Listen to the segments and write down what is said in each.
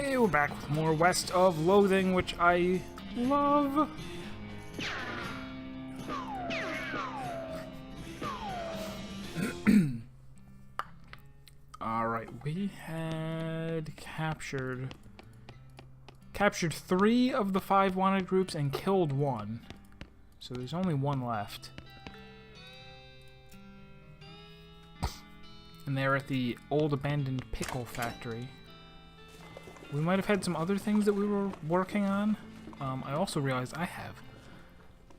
Hey, we're back with more West of Loathing, which I love. Alright, we had captured 3 of the 5 wanted groups and killed 1. So there's only 1 left. And they're at the old abandoned pickle factory. We might have had some other things that we were working on. I also realized I have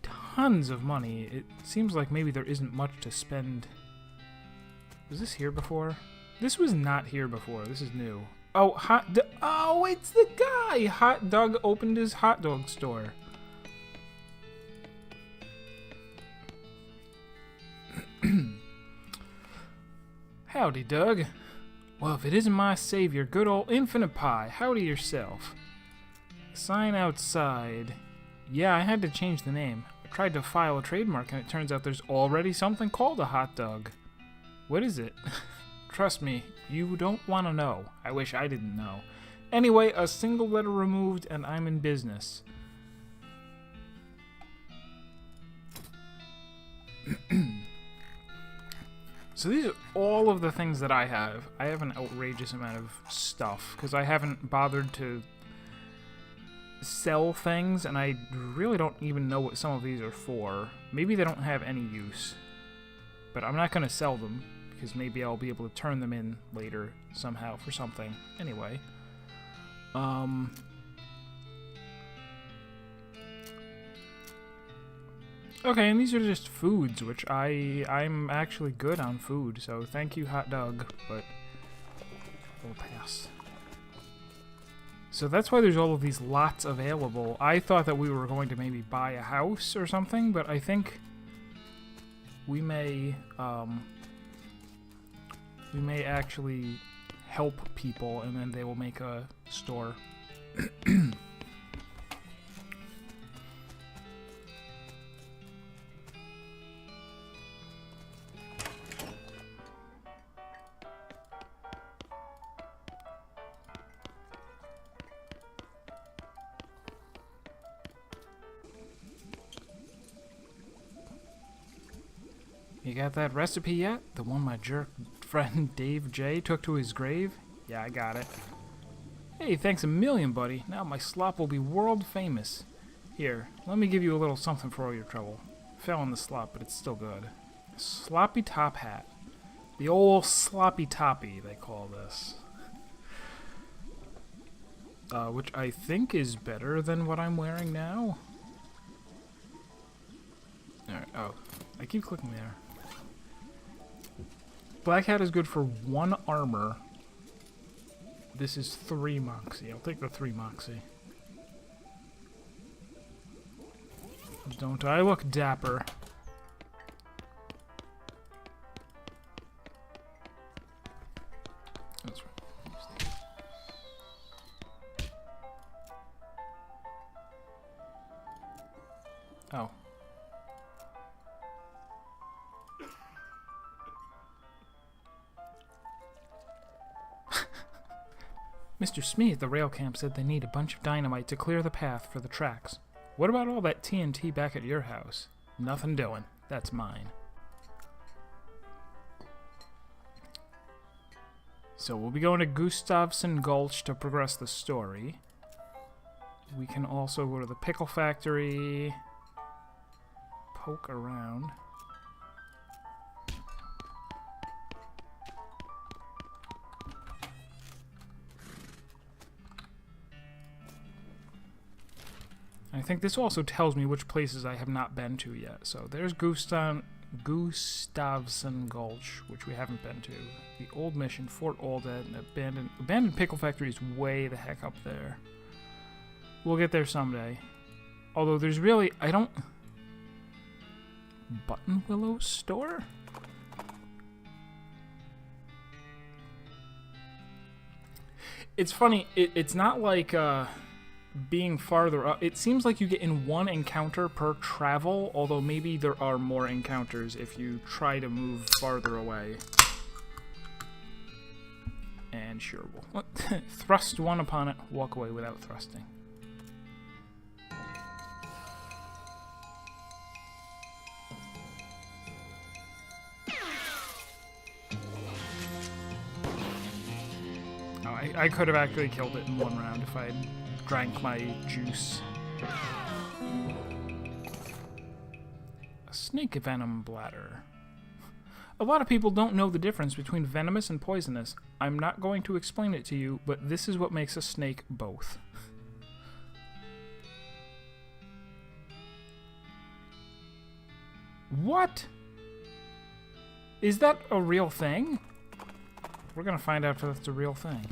tons of money. It seems like maybe there isn't much to spend. Was this here before? This was not here before. This is new. Oh, oh, it's the guy! Hot Dog opened his hot dog store. Howdy, Doug. Well, if it isn't my savior, good old Infinite Pie, howdy yourself. Sign outside. Yeah, I had to change the name. I tried to file a trademark and it turns out there's already something called a hot dog. What is it? Trust me, you don't want to know. I wish I didn't know. Anyway, a single letter removed and I'm in business. So these are all of the things that I have. I have an outrageous amount of stuff because I haven't bothered to sell things, and I really don't even know what some of these are for. Maybe they don't have any use, but I'm not going to sell them because maybe I'll be able to turn them in later somehow for something. Anyway, okay, and these are just foods, which I'm actually good on food, so thank you, Hot Dog, but we'll pass. So that's why there's all of these lots available. I thought that we were going to maybe buy a house or something, but I think we may actually help people, and then they will make a store. You got that recipe yet? The one my jerk friend Dave J took to his grave? Yeah, I got it. Hey, thanks a million, buddy. Now my slop will be world famous. Here, let me give you a little something for all your trouble. Fell in the slop, but it's still good. Sloppy top hat. The old sloppy toppy, they call this. Which I think is better than what I'm wearing now. Alright, oh. I keep clicking there. Black hat is good for 1 armor. This is 3 moxie. I'll take the 3 moxie. Don't I look dapper? That's right. Oh. Mr. Smee at the rail camp said they need a bunch of dynamite to clear the path for the tracks. What about all that TNT back at your house? Nothing doing. That's mine. So we'll be going to Gustavson Gulch to progress the story. We can also go to the pickle factory, poke around. I think this also tells me which places I have not been to yet. So there's Gustavson Gulch, which we haven't been to. The Old Mission, Fort Olded, and abandoned pickle factory is way the heck up there. We'll get there someday. Although there's really, Button Willow store? It's funny, it's not like, being farther up, it seems like you get in 1 encounter per travel, although maybe there are more encounters if you try to move farther away. And sure, we'll thrust one upon it, walk away without thrusting. Oh, I could have actually killed it in one round if I had drank my juice. A snake venom bladder. A lot of people don't know the difference between venomous and poisonous. I'm not going to explain it to you, but this is what makes a snake both. What? Is that a real thing? We're gonna find out if that's a real thing.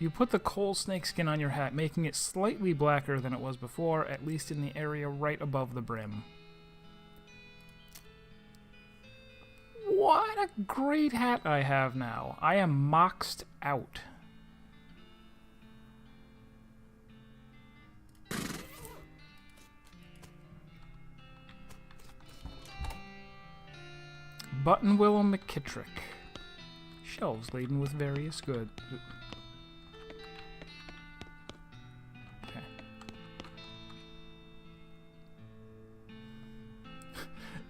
You put the coal snake skin on your hat, making it slightly blacker than it was before, at least in the area right above the brim. What a great hat I have now. I am moxed out. Buttonwillow McKittrick. Shelves laden with various goods.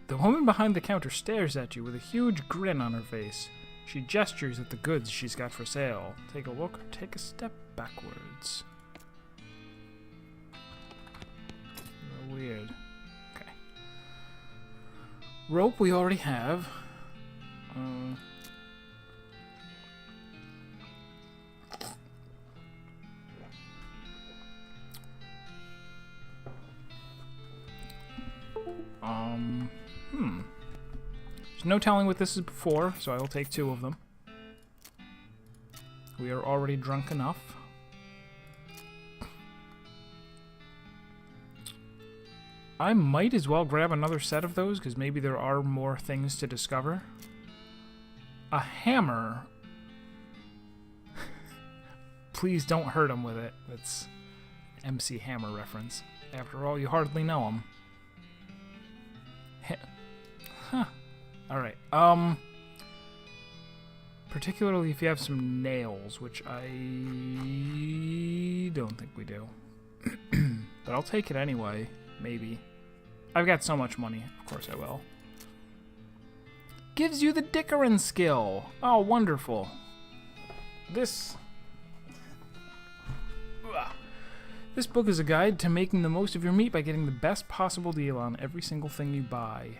The woman behind the counter stares at you with a huge grin on her face. She gestures at the goods she's got for sale. Take a look or take a step backwards. Weird. Okay. Rope we already have. There's no telling what this is before, so I will take 2 of them. We are already drunk enough. I might as well grab another set of those, because maybe there are more things to discover. A hammer. Please don't hurt him with it. That's MC Hammer reference. After all, you hardly know him. Huh. Alright, particularly if you have some nails, which I don't think we do. But I'll take it anyway, maybe. I've got so much money, of course I will. Gives you the Dickerin skill! Oh, wonderful. This book is a guide to making the most of your meat by getting the best possible deal on every single thing you buy.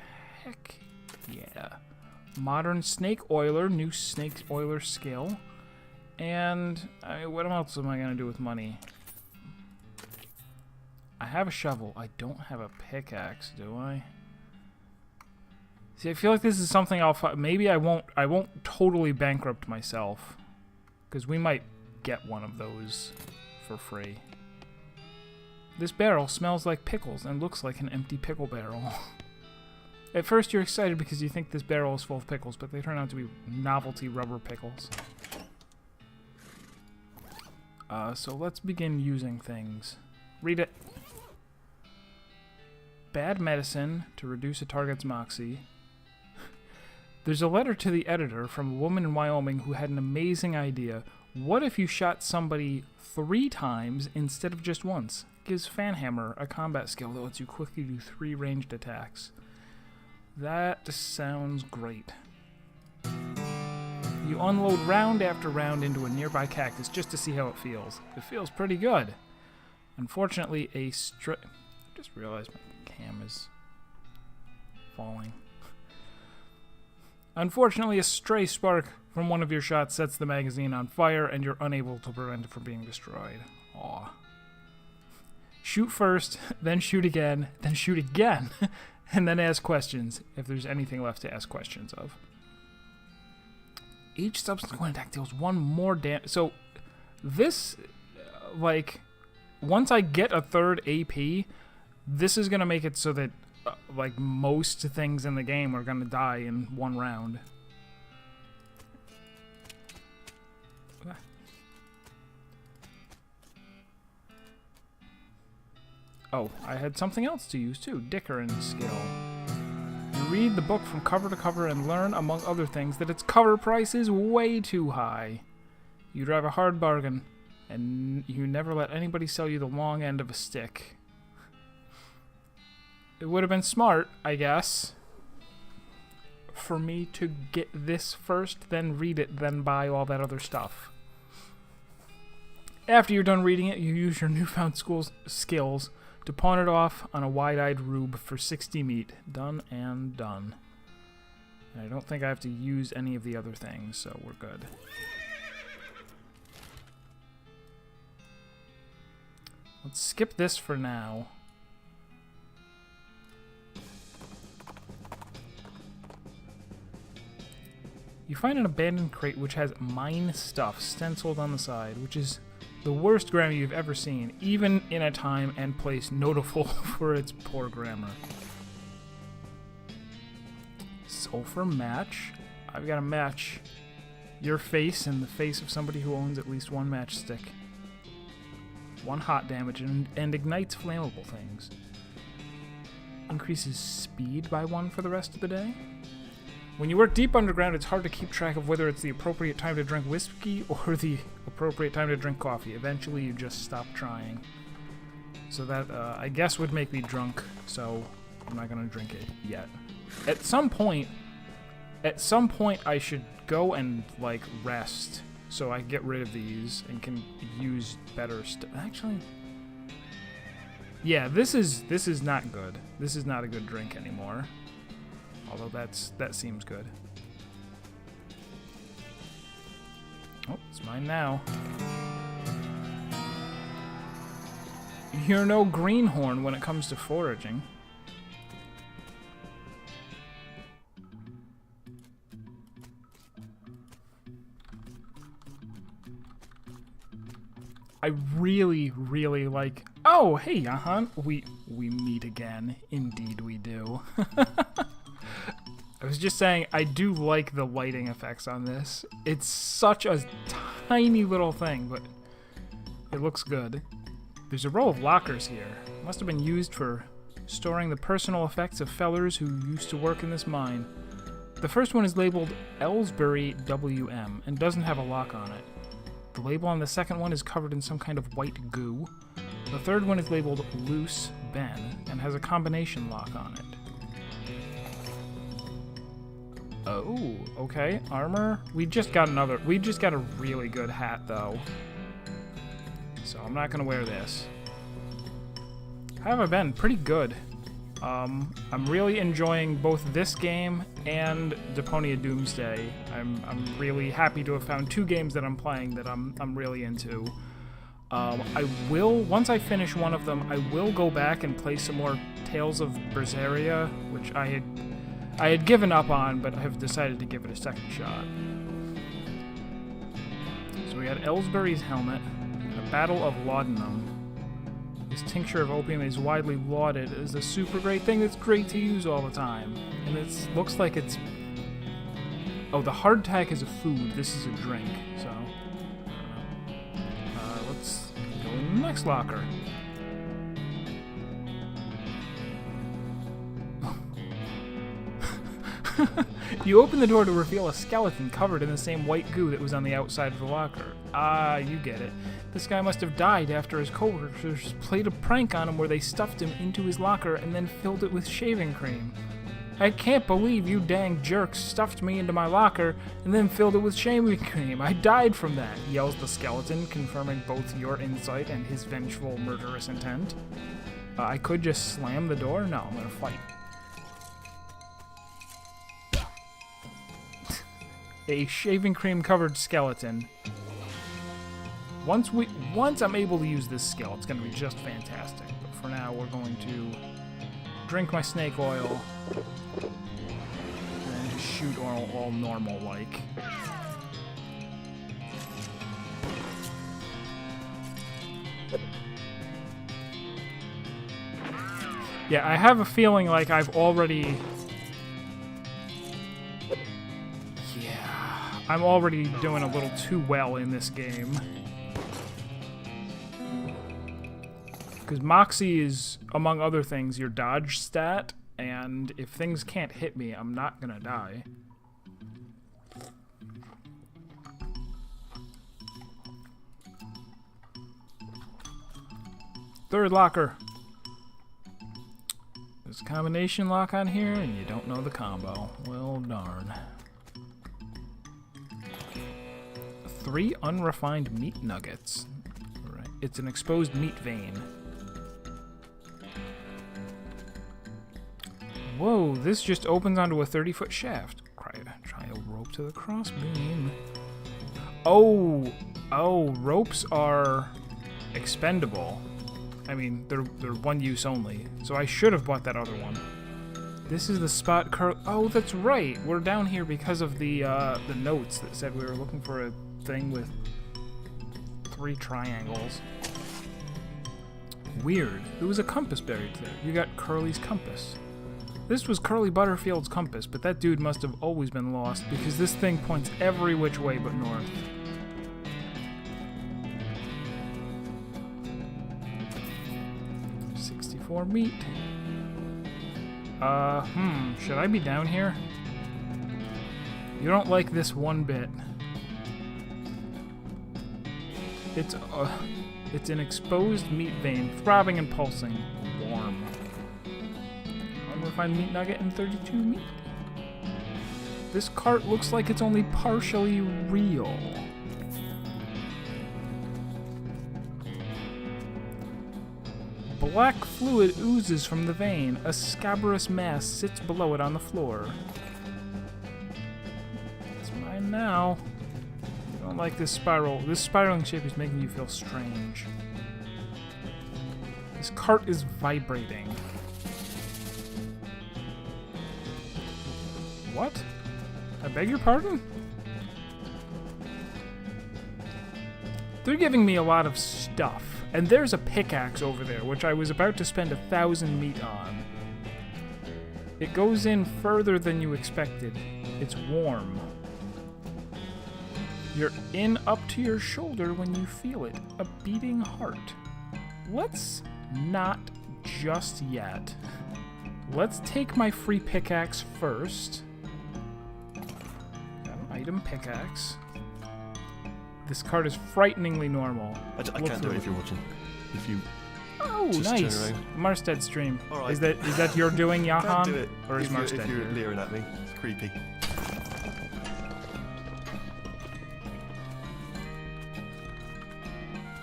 Heck yeah. Modern snake oiler, new snake oiler skill. And what else am I going to do with money? I have a shovel. I don't have a pickaxe, do I? See, I feel like this is something maybe I won't totally bankrupt myself. Because we might get one of those for free. This barrel smells like pickles and looks like an empty pickle barrel. At first you're excited because you think this barrel is full of pickles, but they turn out to be novelty rubber pickles. So let's begin using things. Read it. Bad medicine to reduce a target's moxie. There's a letter to the editor from a woman in Wyoming who had an amazing idea. What if you shot somebody 3 times instead of just once? Gives Fanhammer a combat skill that lets you quickly do 3 ranged attacks. That sounds great. You unload round after round into a nearby cactus just to see how it feels. It feels pretty good. Unfortunately, I just realized my cam is falling. Unfortunately, a stray spark from one of your shots sets the magazine on fire, and you're unable to prevent it from being destroyed. Aw. Shoot first, then shoot again, and then ask questions, if there's anything left to ask questions of. Each subsequent attack deals 1 more damage. So, this, once I get a 3rd AP, this is going to make it so that, most things in the game are going to die in 1 round. Oh, I had something else to use too. Dickering skill. You read the book from cover to cover and learn, among other things, that its cover price is way too high. You drive a hard bargain, and you never let anybody sell you the long end of a stick. It would have been smart, I guess, for me to get this first, then read it, then buy all that other stuff. After you're done reading it, you use your newfound skills to pawn it off on a wide-eyed rube for 60 meat. Done and done. And I don't think I have to use any of the other things, so we're good. Let's skip this for now. You find an abandoned crate which has mine stuff stenciled on the side, which is the worst grammar you've ever seen, even in a time and place notable for its poor grammar. Sulfur match? I've got to match your face and the face of somebody who owns at least one matchstick. 1 hot damage and ignites flammable things. Increases speed by 1 for the rest of the day. When you work deep underground, it's hard to keep track of whether it's the appropriate time to drink whiskey or the appropriate time to drink coffee. Eventually, you just stop trying. So that, I guess, would make me drunk, so I'm not going to drink it yet. At some point, I should go and, like, rest so I get rid of these and can use better stuff. Actually, yeah, this is not good. This is not a good drink anymore. Although that seems good. Oh, it's mine now. You're no greenhorn when it comes to foraging. I really, really like... Oh, hey, Jahan. We meet again. Indeed we do. I was just saying, I do like the lighting effects on this. It's such a tiny little thing, but it looks good. There's a row of lockers here. Must have been used for storing the personal effects of fellers who used to work in this mine. The first one is labeled Ellsbury WM and doesn't have a lock on it. The label on the second one is covered in some kind of white goo. The third one is labeled Loose Ben and has a combination lock on it. Oh, okay. Armor. We just got a really good hat, though. So I'm not gonna wear this. How have I been? Pretty good. I'm really enjoying both this game and Deponia Doomsday. I'm really happy to have found 2 games that I'm playing that I'm really into. I will, once I finish one of them, I will go back and play some more Tales of Berseria, which I had given up on, but I have decided to give it a second shot. So we got Ellsbury's helmet, a Battle of Laudanum. This tincture of opium is widely lauded as a super great thing that's great to use all the time. And it looks like it's... Oh, the hardtack is a food, this is a drink, so... let's go in the next locker. You open the door to reveal a skeleton covered in the same white goo that was on the outside of the locker. Ah, you get it. This guy must have died after his coworkers played a prank on him where they stuffed him into his locker and then filled it with shaving cream. I can't believe you dang jerks stuffed me into my locker and then filled it with shaving cream. I died from that, yells the skeleton, confirming both your insight and his vengeful, murderous intent. I could just slam the door? No, I'm gonna fight. A shaving cream covered skeleton. Once I'm able to use this skill, it's going to be just fantastic. But for now, we're going to drink my snake oil and just shoot all normal like. Yeah, I have a feeling like I've already... I'm already doing a little too well in this game. Because Moxie is, among other things, your dodge stat, and if things can't hit me, I'm not gonna die. Third locker. There's a combination lock on here, and you don't know the combo. Well, darn. 3 unrefined meat nuggets. Right. It's an exposed meat vein. Whoa, this just opens onto a 30-foot shaft. Try a rope to the crossbeam. Oh, ropes are expendable. I mean, they're one use only. So I should have bought that other one. This is the spot oh, that's right. We're down here because of the notes that said we were looking for a thing with 3 triangles. Weird. There was a compass buried there. You got Curly's compass. This was Curly Butterfield's compass, but that dude must have always been lost because this thing points every which way but north. .64 meat. Should I be down here? You don't like this one bit. It's an exposed meat vein, throbbing and pulsing, warm. Unrefined meat nugget and 32 meat. This cart looks like it's only partially real. Black fluid oozes from the vein. A scabrous mass sits below it on the floor. It's mine now. I don't like this spiral. This spiraling shape is making you feel strange. This cart is vibrating. What? I beg your pardon? They're giving me a lot of stuff. And there's a pickaxe over there, which I was about to spend 1,000 meat on. It goes in further than you expected. It's warm. You're in up to your shoulder when you feel it. A beating heart. Let's not just yet. Let's take my free pickaxe first. Got an item pickaxe. This card is frighteningly normal. I can't do it if you're watching. If you. Oh, just nice. Marstead stream. All right. Is that your doing, Jahan? Can't do it. Or is Marstead if you're here? leering at me, it's creepy.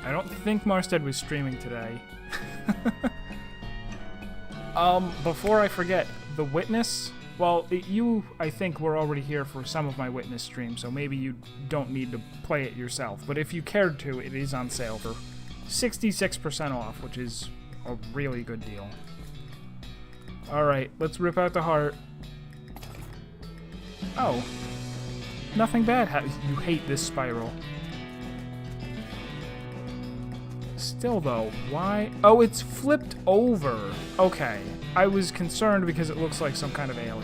I don't think Marstead was streaming today. Before I forget, the witness. Well, you, I think, were already here for some of my witness streams, so maybe you don't need to play it yourself. But if you cared to, it is on sale for 66% off, which is a really good deal. Alright, let's rip out the heart. Oh. Nothing bad. You hate this spiral. Still, though, why? Oh, it's flipped over. Okay. I was concerned because it looks like some kind of alien.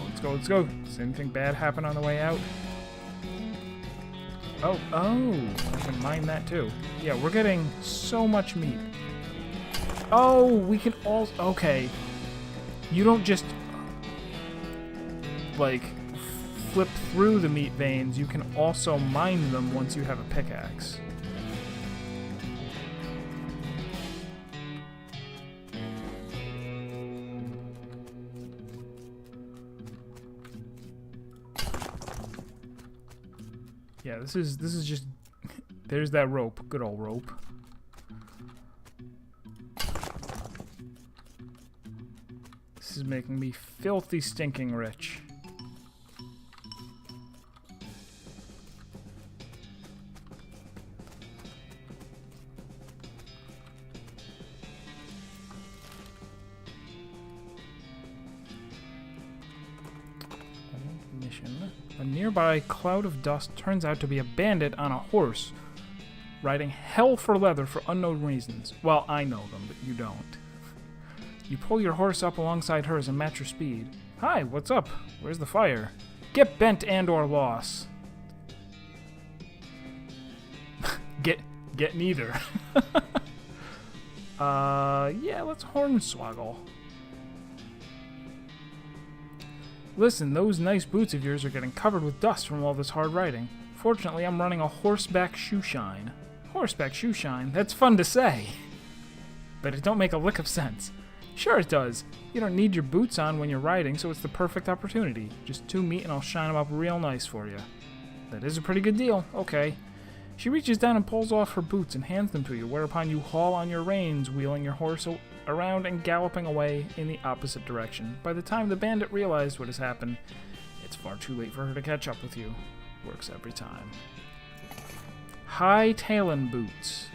Let's go, let's go. Does anything bad happen on the way out? Oh, I can mine that too. Yeah, we're getting so much meat. Oh, we can also... Okay. You don't just... like... flip through the meat veins, you can also mine them once you have a pickaxe. Yeah, this is just there's that rope, good old rope. This is making me filthy stinking rich. A nearby cloud of dust turns out to be a bandit on a horse, riding hell for leather for unknown reasons. Well, I know them, but you don't. You pull your horse up alongside hers and match your speed. Hi, what's up? Where's the fire? Get bent and or loss. Get get neither. Yeah, let's hornswoggle. Listen, those nice boots of yours are getting covered with dust from all this hard riding. Fortunately, I'm running a horseback shoe shine. Horseback shoe shine? That's fun to say. But it don't make a lick of sense. Sure it does. You don't need your boots on when you're riding, so it's the perfect opportunity. Just 2 meet and I'll shine them up real nice for you. That is a pretty good deal. Okay. She reaches down and pulls off her boots and hands them to you, whereupon you haul on your reins, wheeling your horse around and galloping away in the opposite direction. By the time the bandit realized what has happened, it's far too late for her to catch up with you. Works every time. High-tailing boots.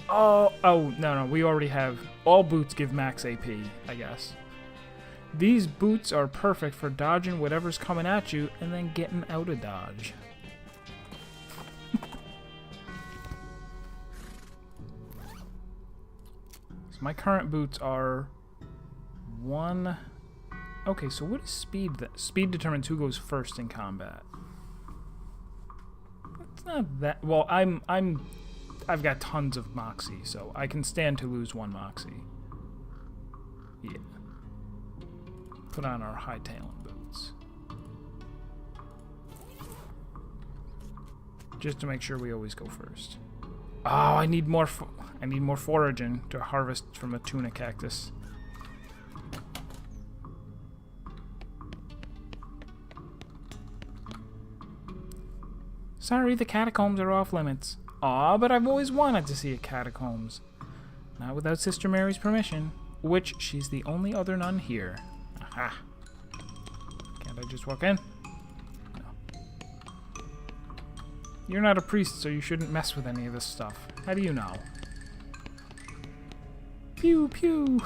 Oh, no, we already have... All boots give max AP, I guess. These boots are perfect for dodging whatever's coming at you and then getting out of dodge. So my current boots are 1... Okay, so what is speed? Speed determines who goes first in combat. It's not that... Well, I've got tons of Moxie, so I can stand to lose 1 Moxie. Yeah. Put on our high-tailing boots. Just to make sure we always go first. Oh, I need more foraging to harvest from a tuna cactus. Sorry, the catacombs are off limits. Aw, but I've always wanted to see a catacombs. Not without Sister Mary's permission, which she's the only other nun here. Aha. Can't I just walk in? No. You're not a priest, so you shouldn't mess with any of this stuff. How do you know? Pew, pew.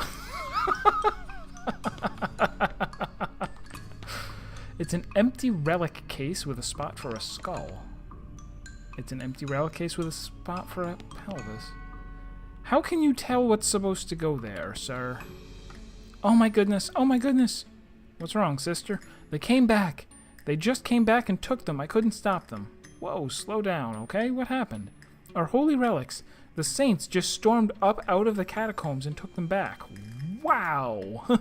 It's an empty relic case with a spot for a skull. It's an empty relic case with a spot for a pelvis. How can you tell what's supposed to go there, sir? Oh my goodness, oh my goodness! What's wrong, sister? They came back. They just came back and took them. I couldn't stop them. Whoa, slow down, okay? What happened? Our holy relics. The saints just stormed up out of the catacombs and took them back. Wow!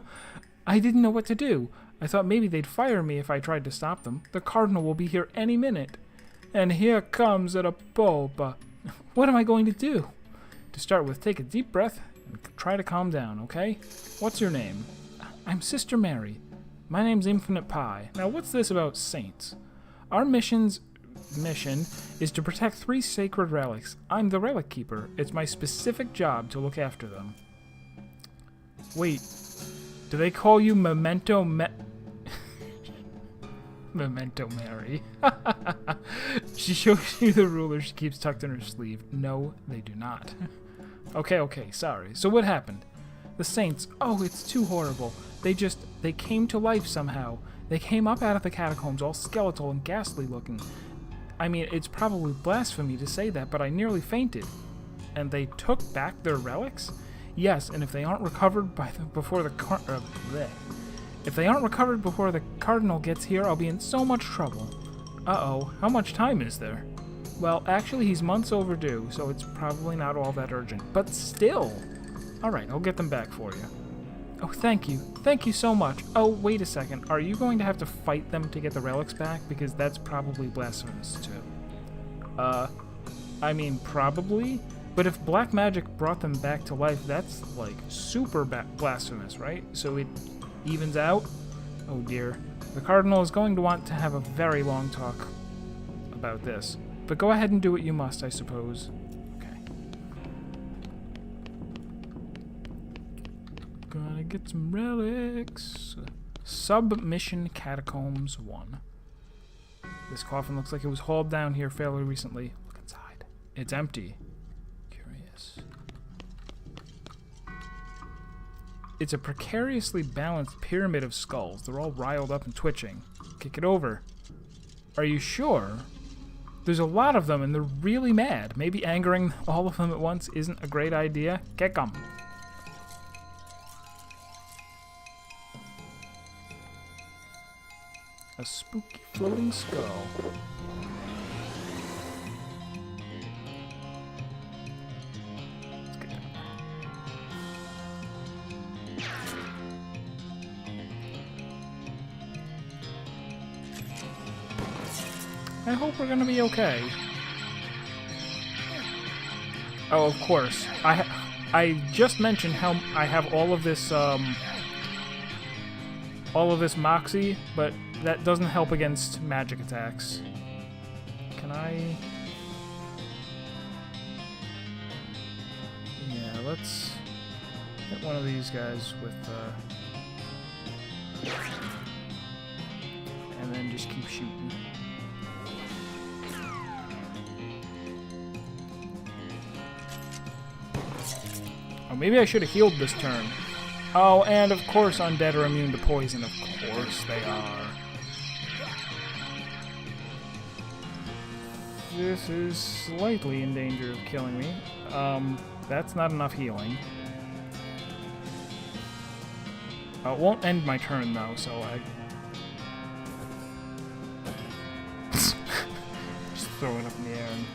I didn't know what to do. I thought maybe they'd fire me if I tried to stop them. The cardinal will be here any minute. And here comes the Pope. What am I going to do? To start with, take a deep breath and try to calm down, okay? What's your name? I'm Sister Mary. My name's Infinite Pie. Now, what's this about saints? Our mission is to protect 3 sacred relics. I'm the relic keeper. It's my specific job to look after them. Wait, do they call you Memento Memento Mary? She shows you the ruler she keeps tucked in her sleeve. No, they do not. Okay, sorry. So what happened? The saints, oh, it's too horrible. They came to life somehow. They came up out of the catacombs all skeletal and ghastly looking. I mean, it's probably blasphemy to say that, but I nearly fainted. And they took back their relics? Yes, and if they aren't recovered before the cardinal gets here, I'll be in so much trouble. Uh-oh, how much time is there? Well, actually, he's months overdue, so it's probably not all that urgent. But still! Alright, I'll get them back for you. Oh, thank you. Thank you so much. Oh, wait a second. Are you going to have to fight them to get the relics back? Because that's probably blasphemous, too. I mean, probably? But if black magic brought them back to life, that's, like, super blasphemous, right? So it evens out? Oh dear. The cardinal is going to want to have a very long talk about this. But go ahead and do what you must, I suppose. Okay. Gonna get some relics. Submission Catacombs 1. This coffin looks like it was hauled down here fairly recently. Look inside. It's empty. Curious. It's a precariously balanced pyramid of skulls. They're all riled up and twitching. Kick it over. Are you sure? There's a lot of them and they're really mad. Maybe angering all of them at once isn't a great idea. Kick 'em. A spooky floating skull. I hope we're gonna be okay. Oh, of course. I just mentioned how I have all of this moxie, but that doesn't help against magic attacks. Can I? Yeah, let's hit one of these guys with and then just keep shooting. Oh, maybe I should have healed this turn. Oh, and of course undead are immune to poison. Of course they are. This is slightly in danger of killing me. That's not enough healing. It won't end my turn though, so I just throw it up in the air and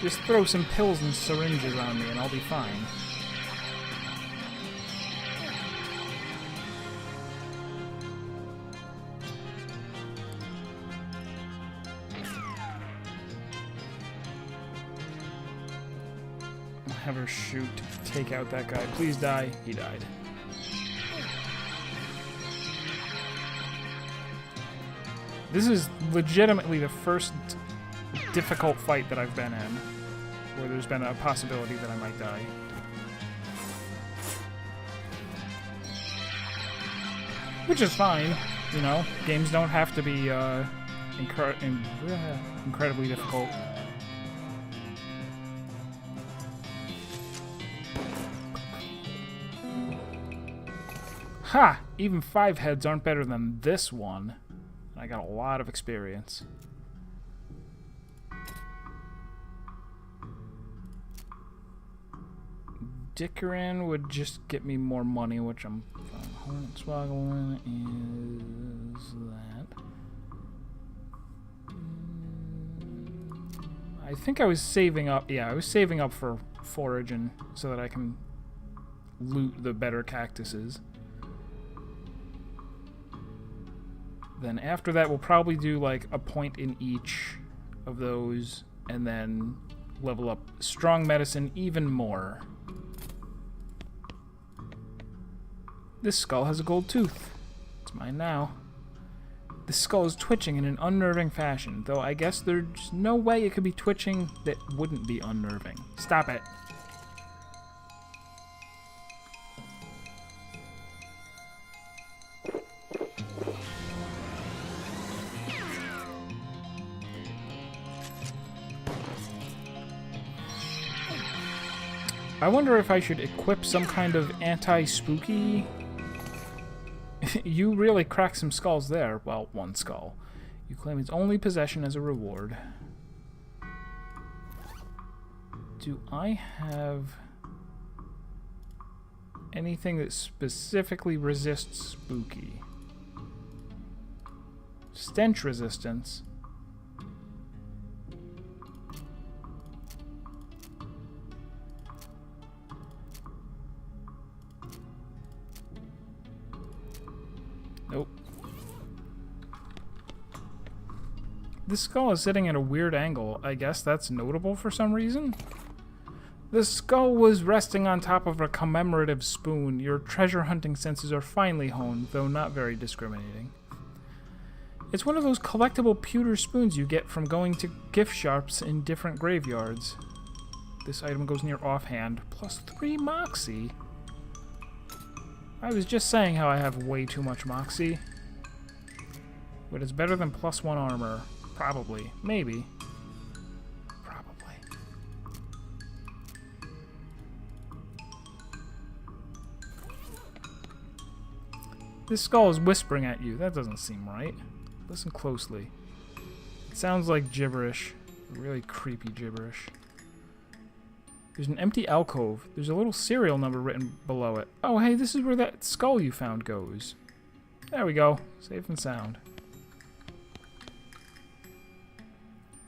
just throw some pills and syringes on me and I'll be fine. I'll have her shoot, take out that guy. Please die. He died. This is legitimately the first difficult fight that I've been in, where there's been a possibility that I might die. Which is fine, you know. Games don't have to be incredibly difficult. Ha! Even 5 heads aren't better than this one. I got a lot of experience. Dickerin would just get me more money, which I'm fine. Hornswoggle is that. I think I was saving up. Yeah, I was saving up for foraging so that I can loot the better cactuses. Then after that, we'll probably do like a point in each of those and then level up strong medicine even more. This skull has a gold tooth. It's mine now. This skull is twitching in an unnerving fashion, though I guess there's no way it could be twitching that wouldn't be unnerving. Stop it. I wonder if I should equip some kind of anti-spooky. You really cracked some skulls there. Well, one skull. You claim its only possession as a reward. Do I have anything that specifically resists spooky? Stench resistance. Nope. This skull is sitting at a weird angle. I guess that's notable for some reason. The skull was resting on top of a commemorative spoon. Your treasure hunting senses are finely honed, though not very discriminating. It's one of those collectible pewter spoons you get from going to gift shops in different graveyards. This item goes near offhand, plus 3 moxie. I was just saying how I have way too much moxie. But it's better than plus 1 armor. Probably. Maybe. Probably. This skull is whispering at you. That doesn't seem right. Listen closely. It sounds like gibberish. Really creepy gibberish. There's an empty alcove. There's a little serial number written below it. Oh, hey, this is where that skull you found goes. There we go. Safe and sound.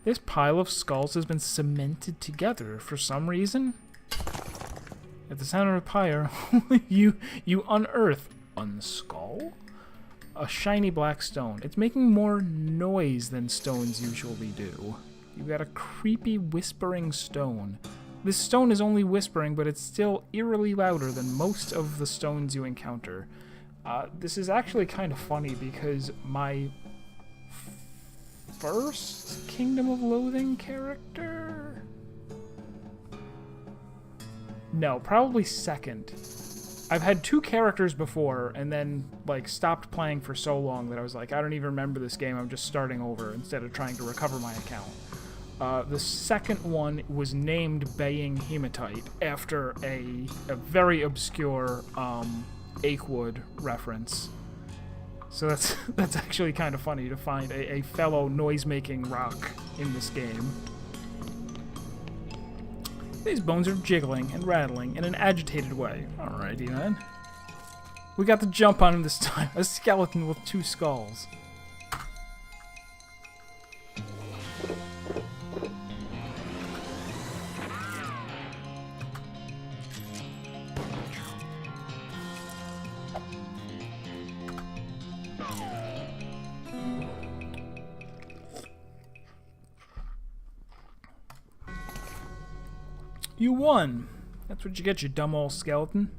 This pile of skulls has been cemented together for some reason. At the center of the pyre, you unearth unskull? A shiny black stone. It's making more noise than stones usually do. You've got a creepy whispering stone. This stone is only whispering, but it's still eerily louder than most of the stones you encounter. This is actually kind of funny because my first Kingdom of Loathing character? No, probably second. I've had 2 characters before and then like stopped playing for so long that I was like, I don't even remember this game, I'm just starting over instead of trying to recover my account. The second one was named Baying Hematite after a very obscure Achewood reference. So that's actually kind of funny to find a fellow noise-making rock in this game. These bones are jiggling and rattling in an agitated way. Alrighty then. We got the jump on him this time. A skeleton with 2 skulls. You won. That's what you get, you dumb old skeleton.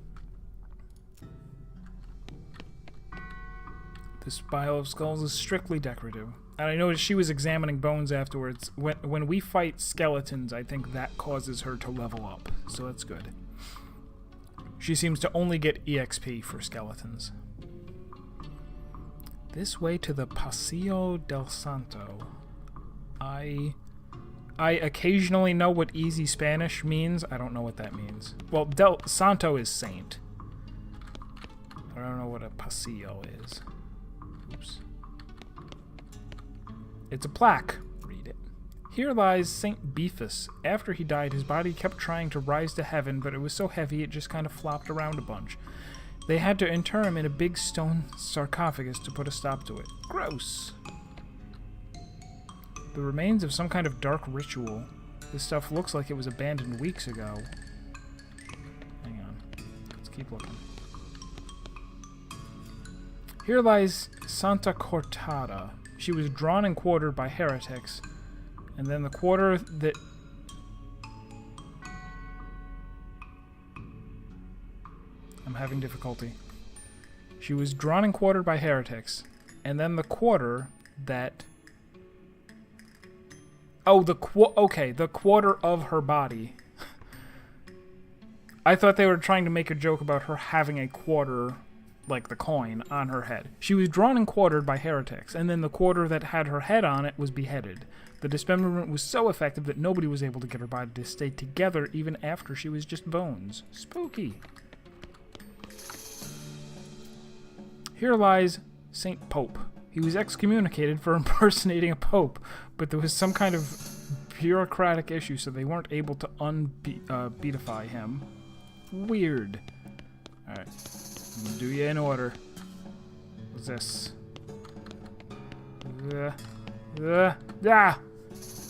This pile of skulls is strictly decorative. And I noticed she was examining bones afterwards. When we fight skeletons, I think that causes her to level up. So that's good. She seems to only get EXP for skeletons. This way to the Paseo del Santo. I occasionally know what easy Spanish means. I don't know what that means. Well, Del Santo is saint. I don't know what a paseo is. Oops. It's a plaque. Read it. Here lies Saint Beefus. After he died, his body kept trying to rise to heaven, but it was so heavy it just kind of flopped around a bunch. They had to inter him in a big stone sarcophagus to put a stop to it. Gross. The remains of some kind of dark ritual. This stuff looks like it was abandoned weeks ago. Hang on. Let's keep looking. Here lies Santa Cortada. She was drawn and quartered by heretics. And then the quarter that... I'm having difficulty. She was drawn and quartered by heretics. And then the quarter that... Oh, the quarter of her body. I thought they were trying to make a joke about her having a quarter, like the coin, on her head. She was drawn and quartered by heretics, and then the quarter that had her head on it was beheaded. The dismemberment was so effective that nobody was able to get her body to stay together even after she was just bones. Spooky. Here lies Saint Pope. He was excommunicated for impersonating a pope, but there was some kind of bureaucratic issue, so they weren't able to beatify him. Weird. Alright. I'm gonna do you in order. What's this?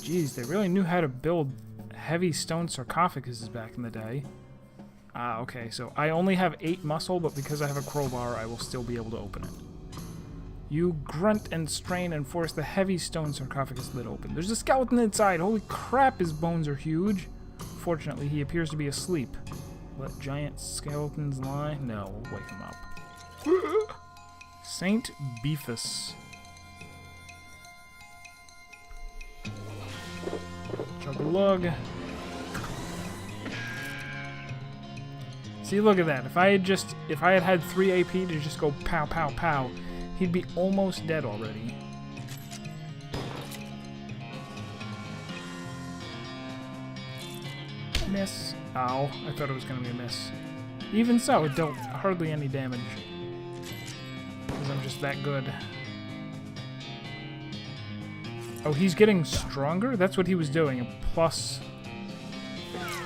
Jeez, they really knew how to build heavy stone sarcophaguses back in the day. Okay, so I only have 8 muscle, but because I have a crowbar, I will still be able to open it. You grunt and strain and force the heavy stone sarcophagus lid open. There's a skeleton inside. Holy crap, his bones are huge. Fortunately, he appears to be asleep. Let giant skeletons lie? No, we'll wake him up. Saint Beefus. Chug-a-lug. See, look at that. If I had had 3 AP to just go pow, pow, pow, he'd be almost dead already. Miss. Ow. I thought it was going to be a miss. Even so, it dealt hardly any damage. Because I'm just that good. Oh, he's getting stronger? That's what he was doing. A plus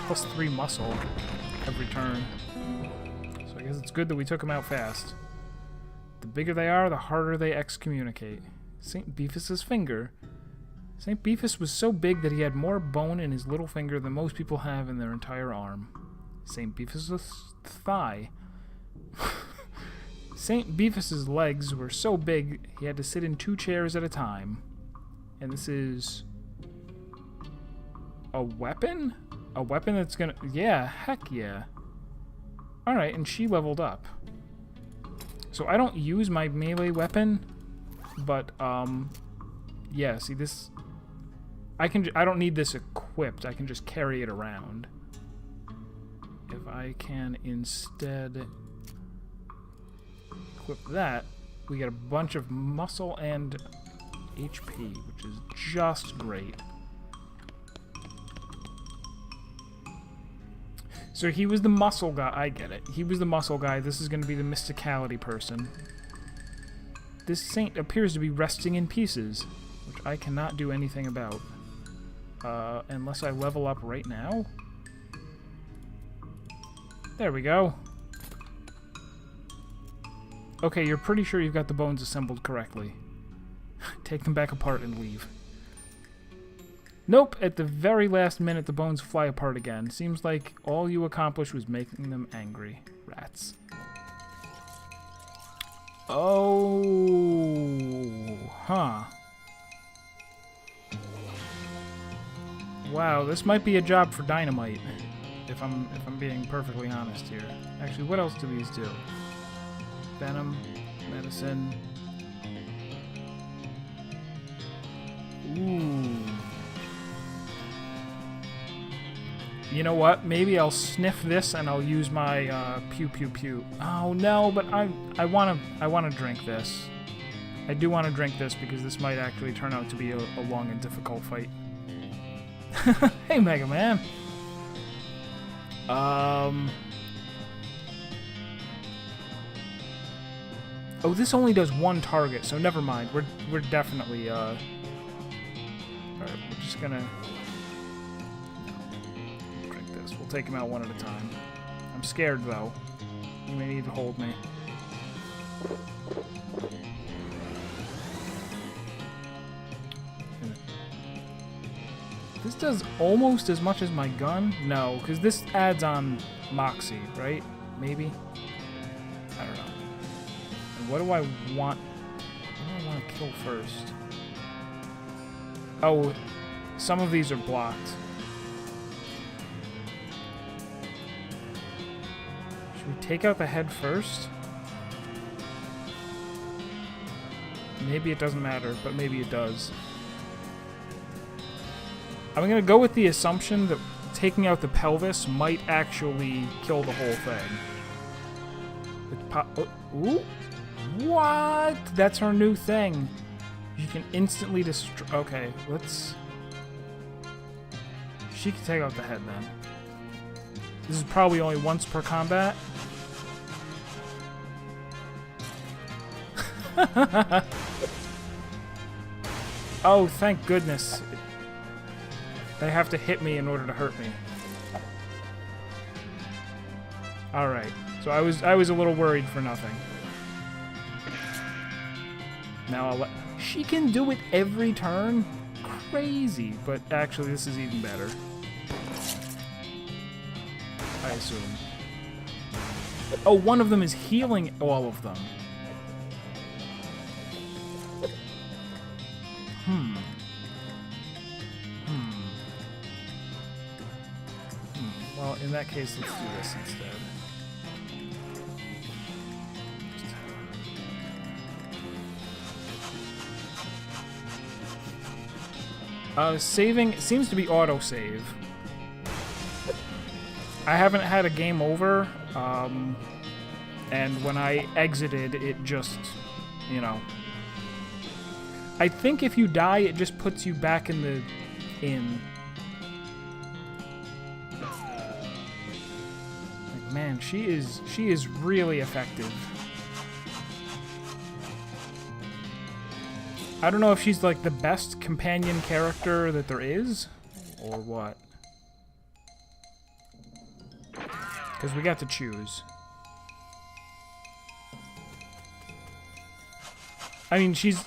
3 muscle every turn. So I guess it's good that we took him out fast. The bigger they are, the harder they excommunicate. St. Beefus's finger. St. Beefus was so big that he had more bone in his little finger than most people have in their entire arm. St. Beefus's thigh. St. Beefus's legs were so big he had to sit in 2 chairs at a time. And this is a weapon? A weapon that's gonna... Yeah, heck yeah. Alright, and she leveled up. So I don't use my melee weapon, but, yeah, see this... I don't need this equipped, I can just carry it around. If I can instead equip that, we get a bunch of muscle and HP, which is just great. So he was the muscle guy. I get it. He was the muscle guy. This is going to be the mysticality person. This saint appears to be resting in pieces, which I cannot do anything about. Unless I level up right now. There we go. Okay, you're pretty sure you've got the bones assembled correctly. Take them back apart and leave. Nope, at the very last minute the bones fly apart again. Seems like all you accomplished was making them angry. Rats. Oh, huh. Wow, this might be a job for Dynamite, if I'm being perfectly honest here. Actually, what else do these do? Venom, medicine. Ooh. You know what? Maybe I'll sniff this and I'll use my pew pew pew. Oh no, but I wanna drink this. I do want to drink this because this might actually turn out to be a long and difficult fight. Hey, Mega Man. Oh, this only does 1 target, so never mind. We're definitely Alright, we're just gonna drink this. We'll take him out one at a time. I'm scared though. You may need to hold me. This does almost as much as my gun? No, because this adds on Moxie, right? Maybe? I don't know. And what do I want? What do I want to kill first? Oh, some of these are blocked. Should we take out the head first? Maybe it doesn't matter, but maybe it does. I'm going to go with the assumption that taking out the pelvis might actually kill the whole thing. Ooh. What? That's her new thing. You can instantly destroy... Okay, let's... She can take out the head then. This is probably only once per combat. Oh, thank goodness. They have to hit me in order to hurt me. Alright. So I was a little worried for nothing. Now I'll let... She can do it every turn? Crazy. But actually this is even better. I assume. Oh, one of them is healing all of them. Well, in that case, let's do this instead. Saving seems to be autosave. I haven't had a game over, and when I exited, it just, you know. I think if you die, it just puts you back in the inn. Like, man, she is really effective. I don't know if she's like the best companion character that there is, or what. Because we got to choose. I mean, she's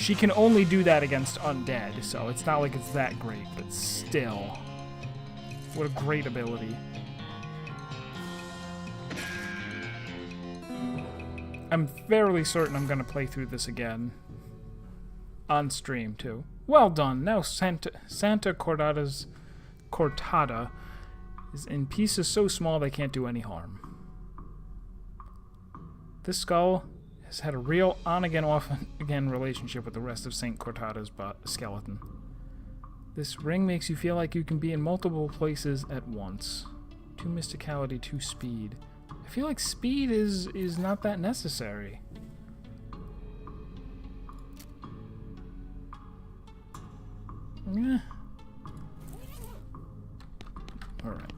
She can only do that against undead, so it's not like it's that great, but still. What a great ability. I'm fairly certain I'm going to play through this again. On stream, too. Well done. Now Santa Cortada is in pieces so small they can't do any harm. This skull has had a real on-again, off-again relationship with the rest of Saint Cortada's skeleton. This ring makes you feel like you can be in multiple places at once. 2 mysticality, 2 speed. I feel like speed is not that necessary. Yeah. Alright.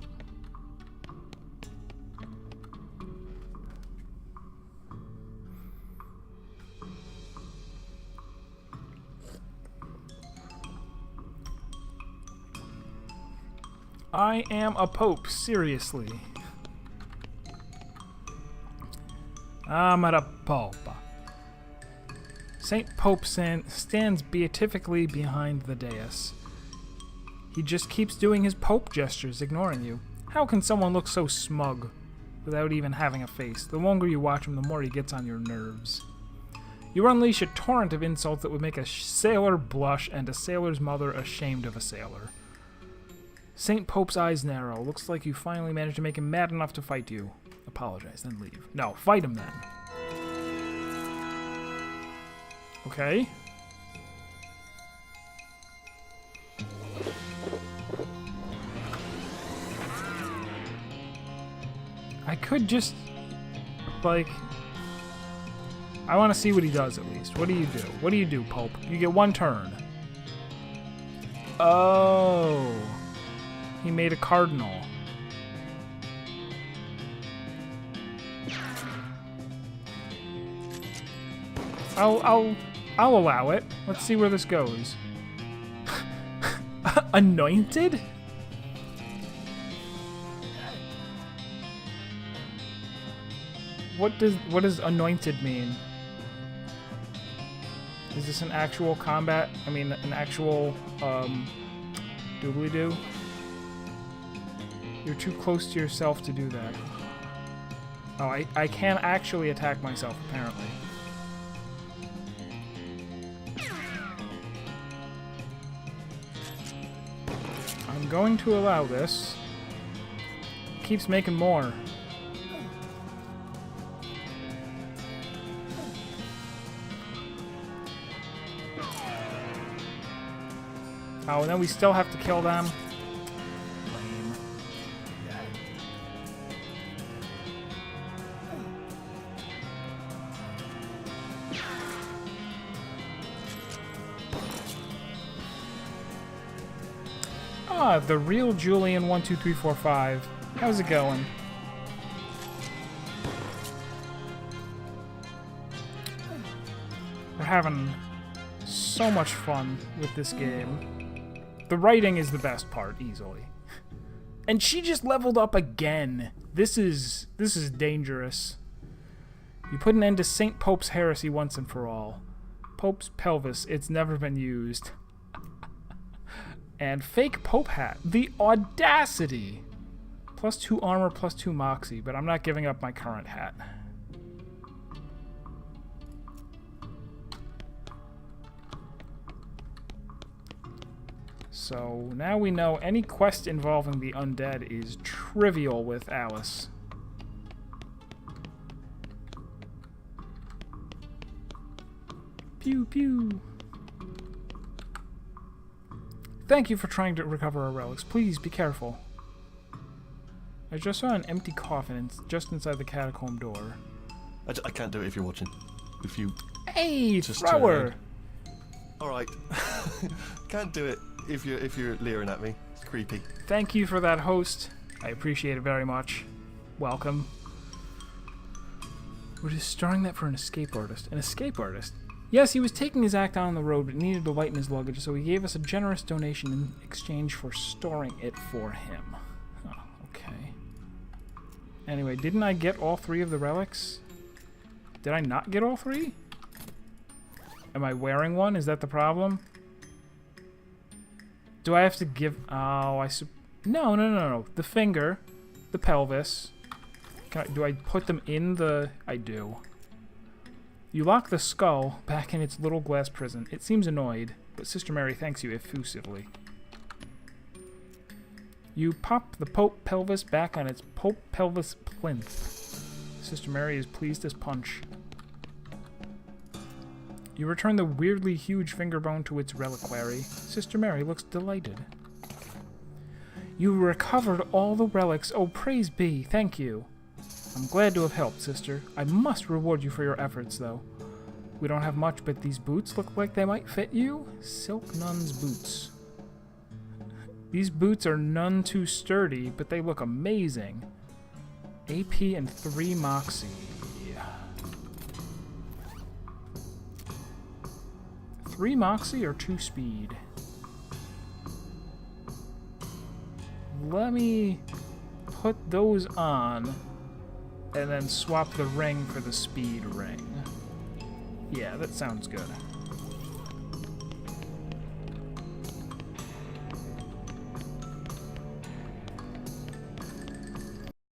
I am a pope, seriously. I'm at a pope. Saint Pope stands beatifically behind the dais. He just keeps doing his pope gestures, ignoring you. How can someone look so smug without even having a face? The longer you watch him, the more he gets on your nerves. You unleash a torrent of insults that would make a sailor blush and a sailor's mother ashamed of a sailor. Saint Pope's eyes narrow. Looks like you finally managed to make him mad enough to fight you. Apologize, then leave. No, fight him then. Okay. I could just, like... I want to see what he does, at least. What do you do? What do you do, Pope? You get 1 turn. Oh... He made a cardinal. I'll allow it. Let's see where this goes. Anointed? What does anointed mean? Is this an actual combat? I mean, an actual doobly-doo? You're too close to yourself to do that. Oh, I can actually attack myself, apparently. I'm going to allow this. Keeps making more. Oh, and then we still have to kill them. Ah, the real Julian 12345. How's it going? We're having so much fun with this game. The writing is the best part, easily. And she just leveled up again. This is dangerous. You put an end to Saint Pope's heresy once and for all. Pope's pelvis, it's never been used. And fake Pope hat. The audacity! +2 armor, +2 moxie, but I'm not giving up my current hat. So now we know any quest involving the undead is trivial with Alice. Pew pew. Thank you for trying to recover our relics. Please be careful. I just saw an empty coffin just inside the catacomb door. I can't do it if you're watching. If you... Hey, just thrower! Alright. Can't do it if you're leering at me. It's creepy. Thank you for that, host. I appreciate it very much. Welcome. We're just storing that for an escape artist. An escape artist? Yes, he was taking his act on the road, but needed to lighten his luggage, so he gave us a generous donation in exchange for storing it for him. Oh, okay. Anyway, didn't I get all 3 of the relics? Did I not get all 3? Am I wearing one? Is that the problem? Do I have to give... Oh, No. The finger, the pelvis. Do I put them in the... I do. You lock the skull back in its little glass prison. It seems annoyed, but Sister Mary thanks you effusively. You pop the Pope pelvis back on its Pope pelvis plinth. Sister Mary is pleased as punch. You return the weirdly huge finger bone to its reliquary. Sister Mary looks delighted. You recovered all the relics. Oh, praise be. Thank you. I'm glad to have helped, sister. I must reward you for your efforts, though. We don't have much, but these boots look like they might fit you. Silk nun's boots. These boots are none too sturdy, but they look amazing. AP and 3 Moxie. 3 Moxie or 2 Speed? Let me put those on and then swap the ring for the Speed ring. Yeah, that sounds good.